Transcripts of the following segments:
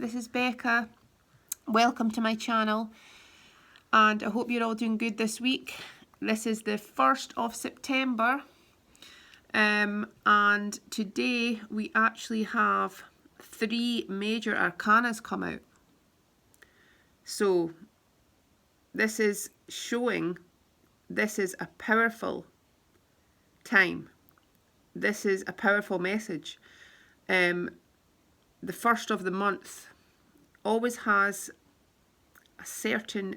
this is Becca. Welcome to my channel, and I hope you're all doing good this week. This is the 1st of September, and today we actually have 3 major arcanas come out. So this is showing this is a powerful time. This is a powerful message. The 1st of the month always has a certain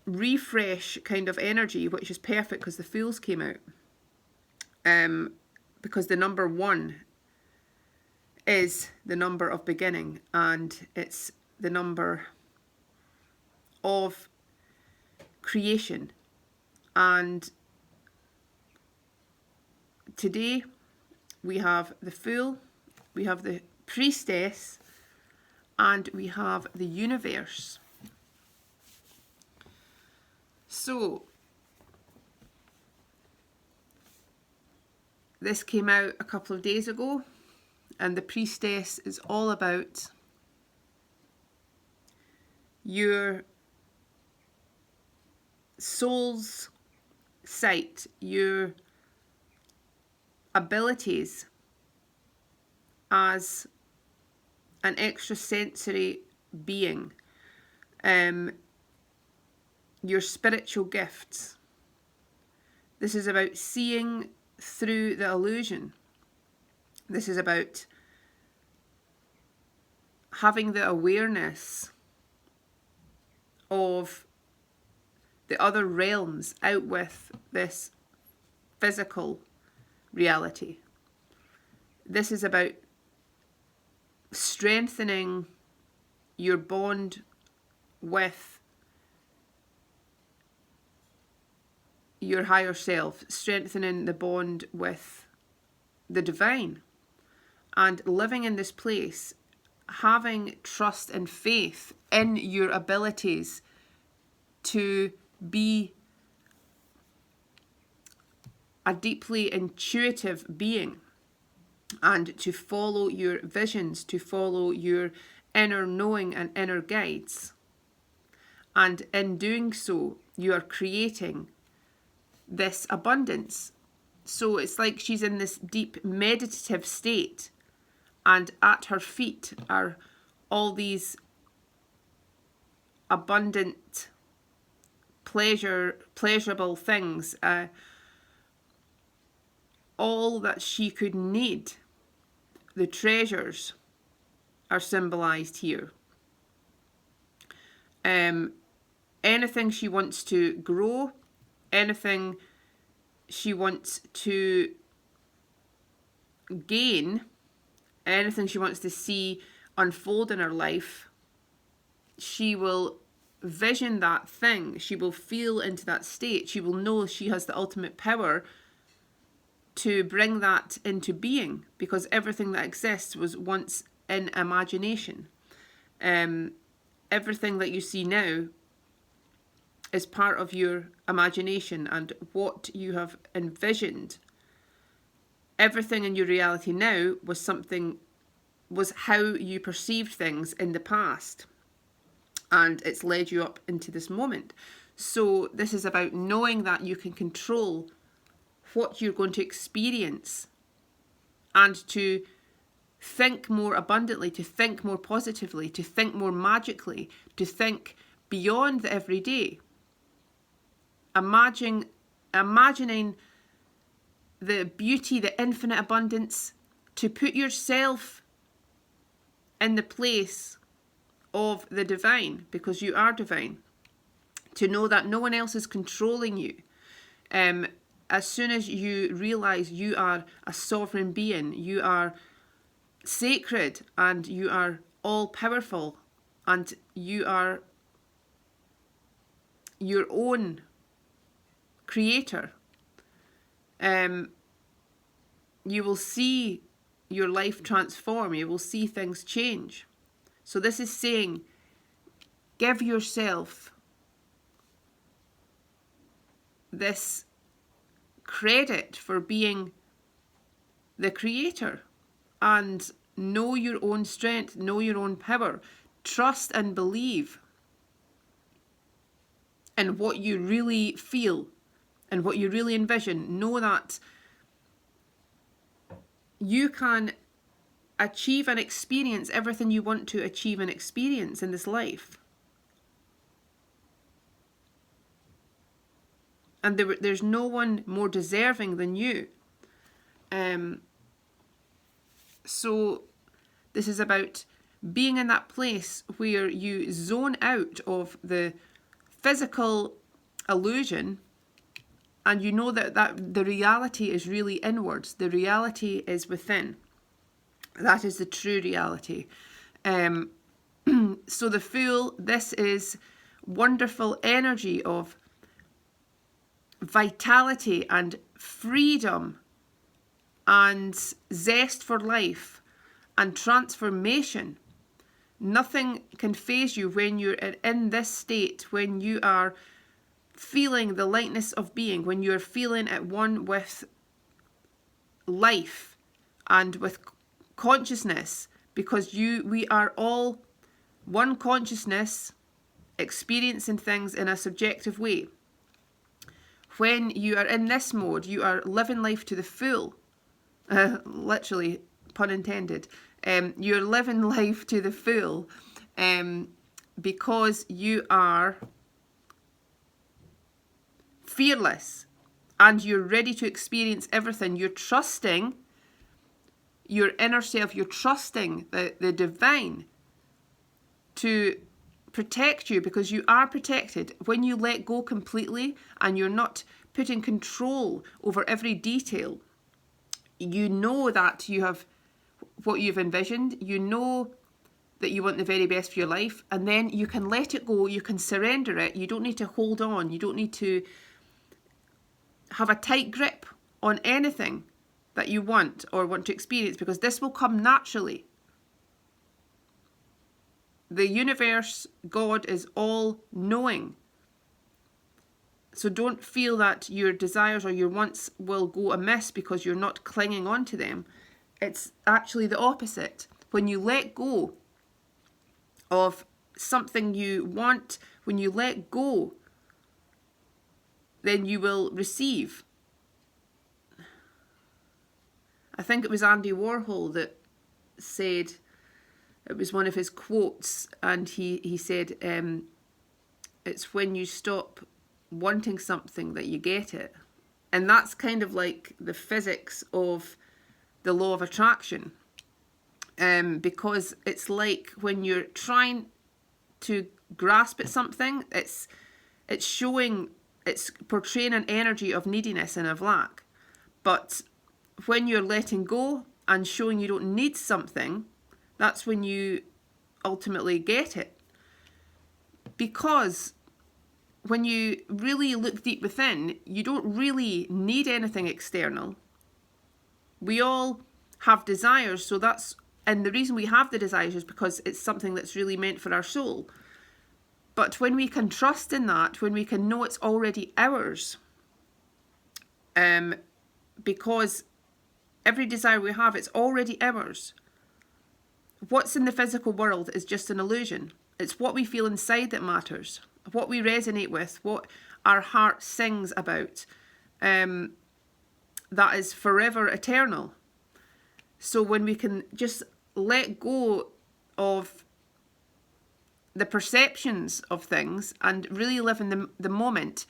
refresh kind of energy, which is perfect because the Fools came out. Because the number 1 is the number of beginning, and it's the number of creation. And today we have the Fool, we have the Priestess, and we have the Universe. So this came out a couple of days ago, and the Priestess is all about your soul's sight, your abilities as an extrasensory being, your spiritual gifts. This is about seeing through the illusion. This is about having the awareness of the other realms out with this physical reality. This is about strengthening your bond with your higher self, strengthening the bond with the divine, and living in this place, having trust and faith in your abilities to be a deeply intuitive being, and to follow your visions, to follow your inner knowing and inner guides. And in doing so, you are creating this abundance. So it's like she's in this deep meditative state, and at her feet are all these abundant, pleasurable things, all that she could need. The treasures are symbolized here. Anything she wants to grow, anything she wants to gain, anything she wants to see unfold in her life, she will vision that thing. She will feel into that state. She will know she has the ultimate power to bring that into being, because everything that exists was once in imagination. Everything that you see now is part of your imagination and what you have envisioned. Everything in your reality now was how you perceived things in the past, and it's led you up into this moment. So this is about knowing that you can control what you're going to experience, and to think more abundantly, to think more positively, to think more magically, to think beyond the everyday. Imagining the beauty, the infinite abundance, to put yourself in the place of the divine, because you are divine. To know that no one else is controlling you. As soon as you realize you are a sovereign being, you are sacred, and you are all powerful, and you are your own creator, you will see your life transform. You will see things change. So this is saying, give yourself this credit for being the creator, and Know your own strength. Know your own power. Trust and believe in what you really feel and what you really envision. Know that you can achieve and experience everything you want to achieve and experience in this life. And there's no one more deserving than you. So this is about being in that place where you zone out of the physical illusion, and you know that the reality is really inwards. The reality is within. That is the true reality. So the Fool, this is wonderful energy of vitality and freedom and zest for life and transformation. Nothing can faze you when you're in this state, when you are feeling the lightness of being, when you're feeling at one with life and with consciousness, because we are all one consciousness experiencing things in a subjective way. When you are in this mode, you are living life to the full. Literally, pun intended. You're living life to the full because you are fearless and you're ready to experience everything. You're trusting your inner self. You're trusting the divine to protect you, because you are protected. When you let go completely and you're not putting control over every detail, you know that you have what you've envisioned. You know that you want the very best for your life, and then you can let it go. You can surrender it. You don't need to hold on. You don't need to have a tight grip on anything that you want or want to experience, because this will come naturally. The universe, God, is all knowing. So don't feel that your desires or your wants will go amiss because you're not clinging on to them. It's actually the opposite. When you let go of something you want, when you let go, then you will receive. I think it was Andy Warhol that said, it was one of his quotes, and he said, it's when you stop wanting something that you get it. And that's kind of like the physics of the law of attraction. Because it's like when you're trying to grasp at something, it's portraying an energy of neediness and of lack. But when you're letting go and showing you don't need something, that's when you ultimately get it. Because when you really look deep within, you don't really need anything external. We all have desires, and the reason we have the desires is because it's something that's really meant for our soul. But when we can trust in that, when we can know it's already ours, because every desire we have, it's already ours. What's in the physical world is just an illusion. It's what we feel inside that matters, what we resonate with, what our heart sings about. That is forever eternal. So when we can just let go of the perceptions of things and really live in the moment,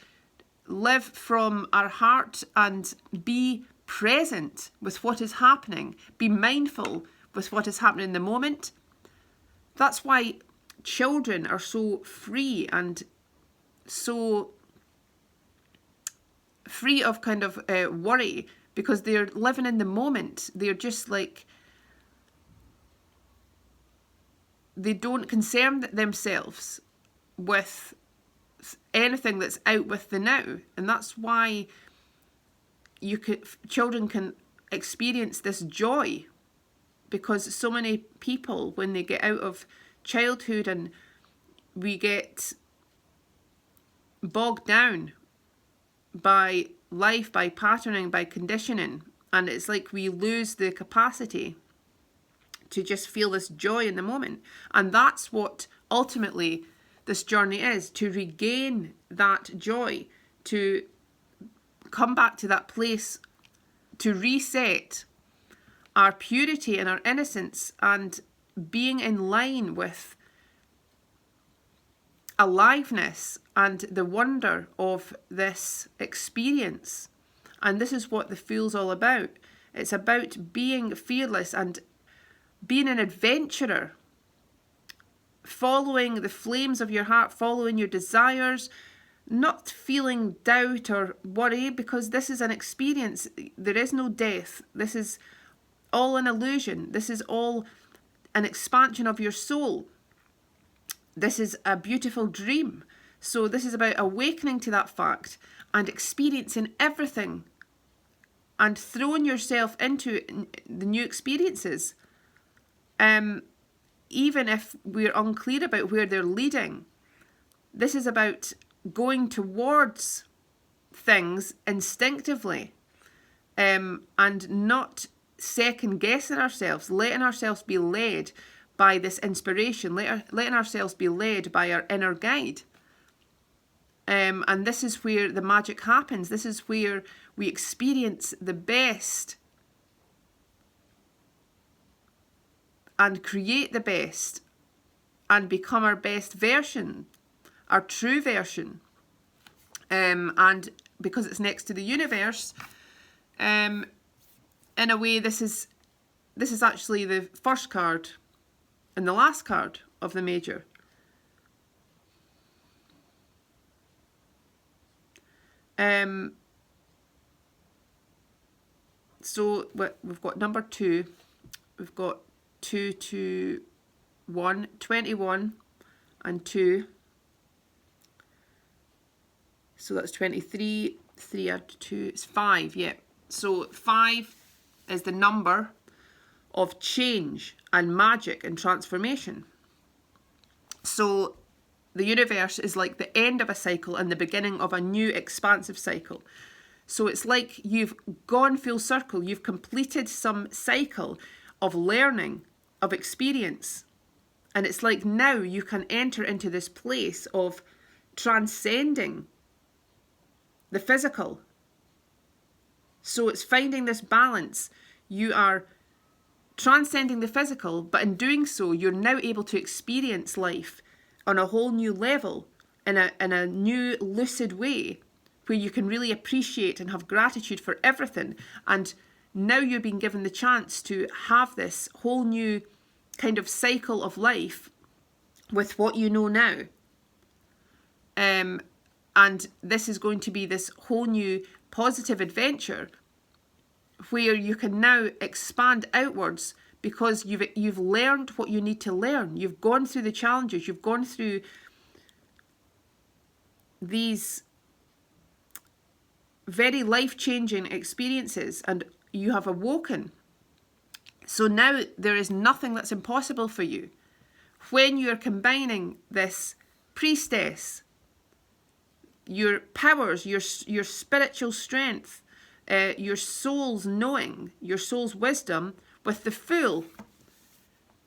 live from our heart and be present with what is happening, be mindful with what is happening in the moment. That's why children are so free and so free of kind of worry, because they're living in the moment. They're just like, they don't concern themselves with anything that's out with the now. And that's why children can experience this joy, because so many people, when they get out of childhood and we get bogged down by life, by patterning, by conditioning, and it's like we lose the capacity to just feel this joy in the moment. And that's what ultimately this journey is, to regain that joy, to come back to that place, to reset our purity and our innocence and being in line with aliveness and the wonder of this experience. And this is what the Fool's all about. It's about being fearless and being an adventurer, following the flames of your heart, following your desires, not feeling doubt or worry, because this is an experience. There is no death. This is all an illusion. This is all an expansion of your soul. This is a beautiful dream. So this is about awakening to that fact and experiencing everything and throwing yourself into the new experiences. Even if we're unclear about where they're leading, this is about going towards things instinctively, and not second guessing ourselves, letting ourselves be led by this inspiration, letting ourselves be led by our inner guide. And this is where the magic happens. This is where we experience the best and create the best and become our best version, our true version. And because it's next to the universe, in a way, this is actually the first card and the last card of the major. So we've got number 2, we've got 2, 2, 1, 21 and 2. So that's 23, 3 add 2, it's 5, yeah. So 5 is the number of change and magic and transformation. So the universe is like the end of a cycle and the beginning of a new expansive cycle. So it's like you've gone full circle, you've completed some cycle of learning, of experience. And it's like now you can enter into this place of transcending the physical. So it's finding this balance. You are transcending the physical, but in doing so, you're now able to experience life on a whole new level, in a new lucid way, where you can really appreciate and have gratitude for everything. And now you're being given the chance to have this whole new kind of cycle of life with what you know now. And this is going to be this whole new positive adventure where you can now expand outwards because you've learned what you need to learn. You've gone through the challenges. You've gone through these very life-changing experiences and you have awoken. So now there is nothing that's impossible for you. When you're combining this priestess, your powers, your spiritual strength, your soul's knowing, your soul's wisdom, with the Fool,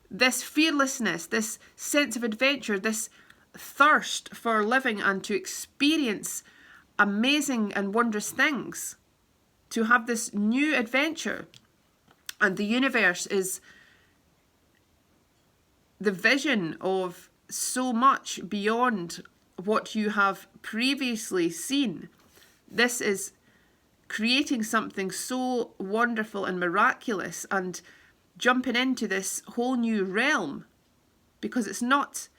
this fearlessness, this sense of adventure, this thirst for living and to experience amazing and wondrous things, to have this new adventure. And the universe is the vision of so much beyond what you have previously seen. This is creating something so wonderful and miraculous and jumping into this whole new realm, because it's not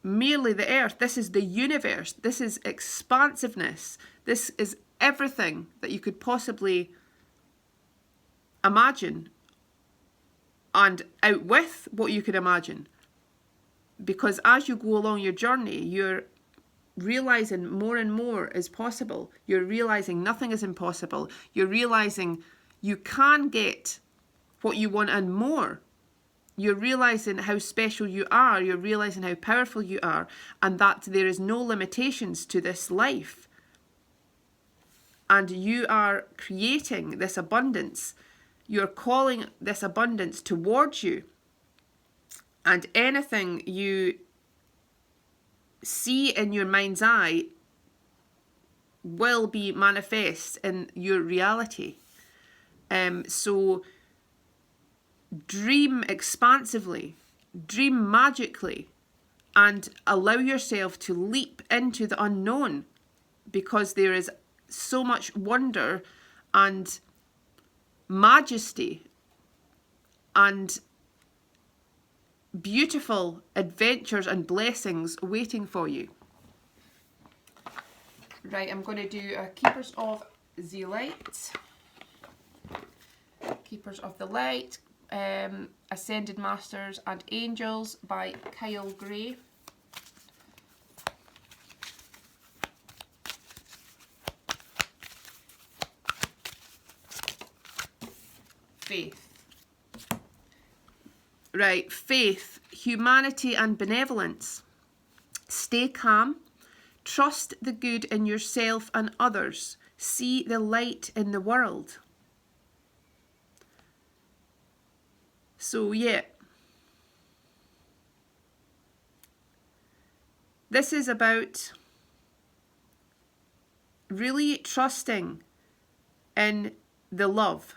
merely the earth. This is the universe. This is expansiveness. This is everything that you could possibly imagine and out with what you could imagine. Because as you go along your journey, you're realizing more and more is possible. You're realizing nothing is impossible. You're realizing you can get what you want and more. You're realizing how special you are. You're realizing how powerful you are, and that there is no limitations to this life. And you are creating this abundance You're calling this abundance towards you. And anything you see in your mind's eye will be manifest in your reality. So dream expansively, dream magically, and allow yourself to leap into the unknown, because there is so much wonder and majesty and beautiful adventures and blessings waiting for you. Right, I'm going to do a Keepers of the Light. Keepers of the Light, Ascended Masters and Angels by Kyle Gray. Faith. Right, faith, humanity and benevolence. Stay calm. Trust the good in yourself and others. See the light in the world. So yeah, this is about really trusting in the love,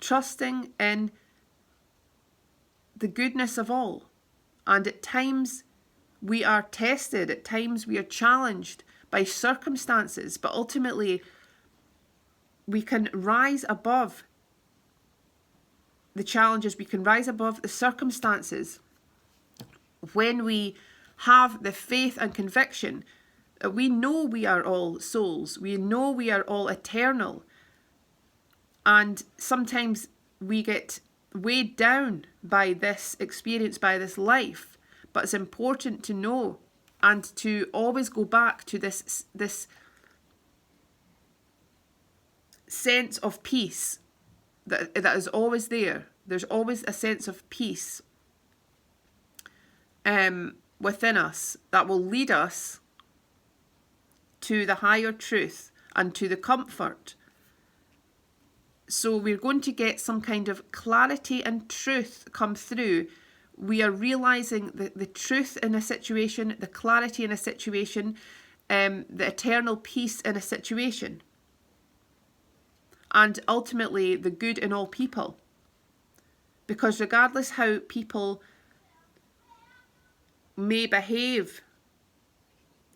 trusting in the goodness of all. And at times we are tested, at times we are challenged by circumstances, but ultimately we can rise above the challenges, we can rise above the circumstances when we have the faith and conviction that we know we are all souls, we know we are all eternal. And sometimes we get weighed down by this experience, by this life, but it's important to know and to always go back to this sense of peace that is always there. There's always a sense of peace within us that will lead us to the higher truth and to the comfort. So we're going to get some kind of clarity and truth come through. We are realizing the truth in a situation, the clarity in a situation, the eternal peace in a situation, and ultimately the good in all people. Because regardless how people may behave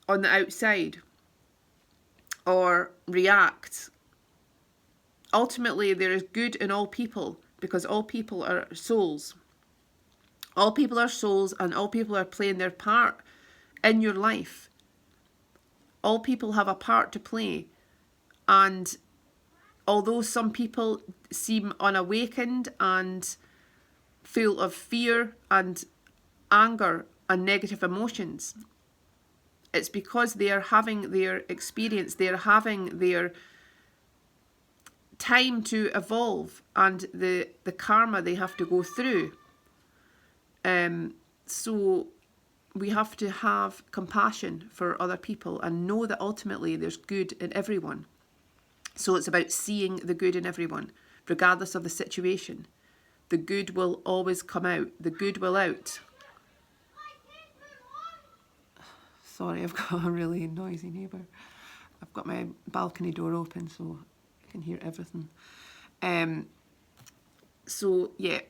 on the outside or react, ultimately there is good in all people, because all people are souls. All people are souls, and all people are playing their part in your life. All people have a part to play. And although some people seem unawakened and full of fear and anger and negative emotions, it's because they are having their experience, they're having their time to evolve and the karma they have to go through. So we have to have compassion for other people and know that ultimately there's good in everyone. So it's about seeing the good in everyone, regardless of the situation. The good will always come out. The good will out. Sorry, I've got a really noisy neighbour. I've got my balcony door open so I can hear everything. So yeah,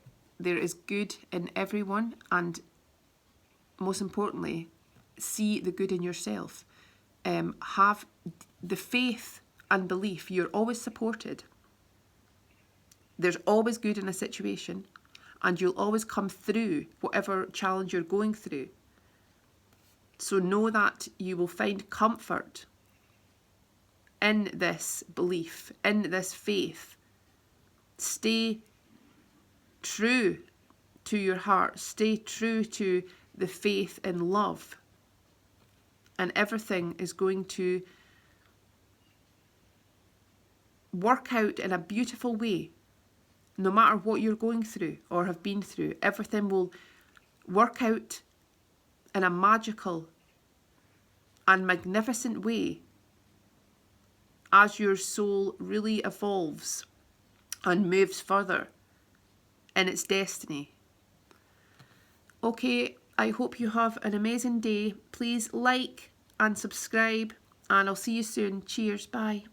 there is good in everyone, and most importantly, see the good in yourself. Have the faith and belief. You're always supported. There's always good in a situation, and you'll always come through whatever challenge you're going through. So know that you will find comfort in this belief, in this faith. Stay true to your heart. Stay true to the faith in love. And everything is going to work out in a beautiful way. No matter what you're going through or have been through, everything will work out in a magical and magnificent way as your soul really evolves and moves further in its destiny. Okay, I hope you have an amazing day. Please like and subscribe, and I'll see you soon. Cheers, bye.